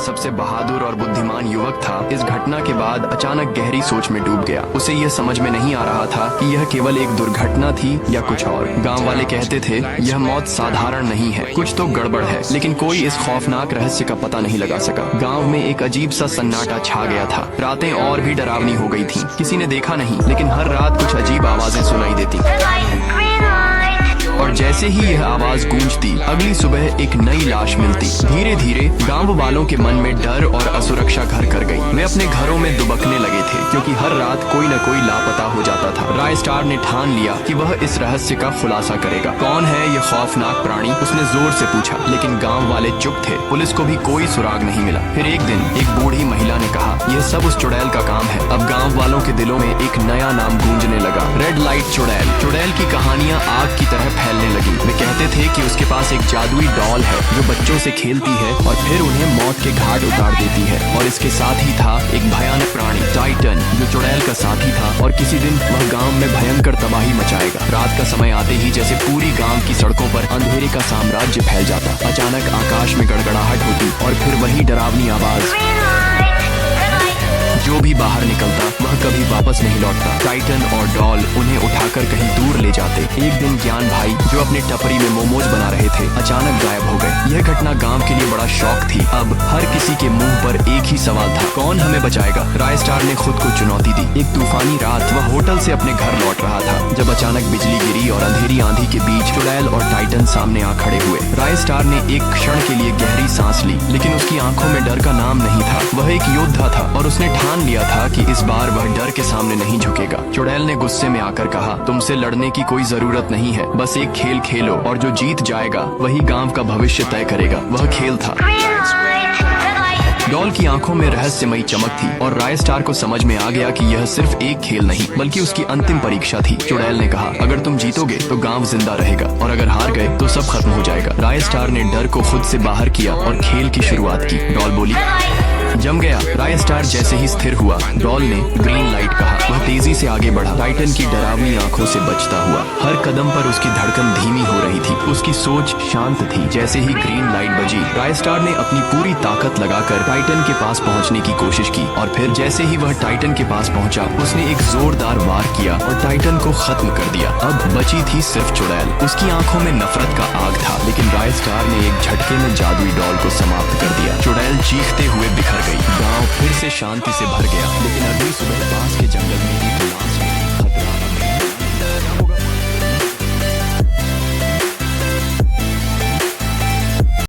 सबसे बहादुर और बुद्धिमान युवक था, इस घटना के बाद अचानक गहरी सोच में डूब गया। उसे यह समझ में नहीं आ रहा था कि यह केवल एक दुर्घटना थी या कुछ और। गांव वाले कहते थे यह मौत साधारण नहीं है, कुछ तो गड़बड़ है, लेकिन कोई इस खौफनाक रहस्य का पता नहीं लगा सका। गांव में एक अजीब सा सन्नाटा छा गया था। रातें और भी डरावनी हो गई थीं। किसी ने देखा नहीं, लेकिन हर रात कुछ अजीब आवाजें सुनाई देती और जैसे ही यह आवाज गूंजती, अगली सुबह एक नई लाश मिलती। धीरे धीरे गांव वालों के मन में डर और असुरक्षा घर कर गई। वे अपने घरों में दुबकने लगे थे, क्योंकि हर रात कोई न कोई लापता हो जाता था। राय स्टार ने ठान लिया कि वह इस रहस्य का खुलासा करेगा। कौन है यह खौफनाक प्राणी, उसने जोर से पूछा, लेकिन गाँव वाले चुप थे। पुलिस को भी कोई सुराग नहीं मिला। फिर एक दिन एक बूढ़ी महिला ने कहा, यह सब उस चुड़ैल का काम है। अब गाँव वालों के दिलों में एक नया नाम गूंजने लगा, रेड लाइट चुड़ैल। चुड़ैल की कहानियाँ आग की तरह फैलने लगी। वे कहते थे कि उसके पास एक जादुई डॉल है जो बच्चों से खेलती है और फिर उन्हें मौत के घाट उतार देती है। और इसके साथ ही था एक भयानक प्राणी, टाइटन, जो चुड़ैल का साथी था और किसी दिन वह गांव में भयंकर तबाही मचाएगा। रात का समय आते ही जैसे पूरी गांव की सड़कों पर अंधेरे का साम्राज्य फैल जाता। अचानक आकाश में गड़गड़ाहट होती और फिर वही डरावनी आवाज। जो भी बाहर निकलता वह कभी वापस नहीं लौटता। टाइटन और डॉल उन्हें उठाकर कहीं दूर ले जाते। एक दिन ज्ञान भाई, जो अपने टपरी में मोमोज बना रहे थे, अचानक गायब हो गए। यह घटना गांव के लिए बड़ा शौक थी। अब हर किसी के मुंह पर एक ही सवाल था, कौन हमें बचाएगा। राय स्टार ने खुद को चुनौती दी। एक तूफानी रात वह होटल से अपने घर लौट रहा था, जब अचानक बिजली गिरी और अंधेरी आंधी के बीच चुड़ैल और टाइटन सामने आ खड़े हुए। राय स्टार ने एक क्षण के लिए गहरी सांस ली, लेकिन उसकी आंखों में डर का नाम नहीं था। वह एक योद्धा था और उसने ठान लिया था कि इस बार वह डर के सामने नहीं झुकेगा। चुड़ैल ने गुस्से में आकर कहा, तुमसे लड़ने की कोई जरूरत नहीं है, बस एक खेल खेलो और जो जीत जाएगा वही गांव का भविष्य तय करेगा। वह खेल था। डॉल की आंखों में रहस्यमयी चमक थी और राय स्टार को समझ में आ गया कि यह सिर्फ एक खेल नहीं बल्कि उसकी अंतिम परीक्षा थी। चुड़ैल ने कहा, अगर तुम जीतोगे तो गांव जिंदा रहेगा और अगर हार गए तो सब खत्म हो जाएगा। राय स्टार ने डर को खुद से बाहर किया और खेल की शुरुआत की। डॉल बोली, जम गया। राय स्टार जैसे ही स्थिर हुआ, डॉल ने ग्रीन लाइट कहा। वह तेजी से आगे बढ़ा, टाइटन की डरावनी आंखों से बचता हुआ। हर कदम पर उसकी धड़कन धीमी हो रही थी। उसकी सोच शांत थी। जैसे ही ग्रीन लाइट बजी, राय स्टार ने अपनी पूरी ताकत लगाकर टाइटन के पास पहुंचने की कोशिश की और फिर जैसे ही वह टाइटन के पास पहुंचा, उसने एक जोरदार वार किया और टाइटन को खत्म कर दिया। अब बची थी सिर्फ चुड़ैल। उसकी आंखों में नफरत का आग था, लेकिन राय स्टार ने एक झटके में जादुई डॉल को समाप्त कर दिया। चुड़ैल चीखते हुए बिखर गई। गांव फिर से शांति से भर गया, लेकिन अगली सुबह पास के जंगल में एक लाश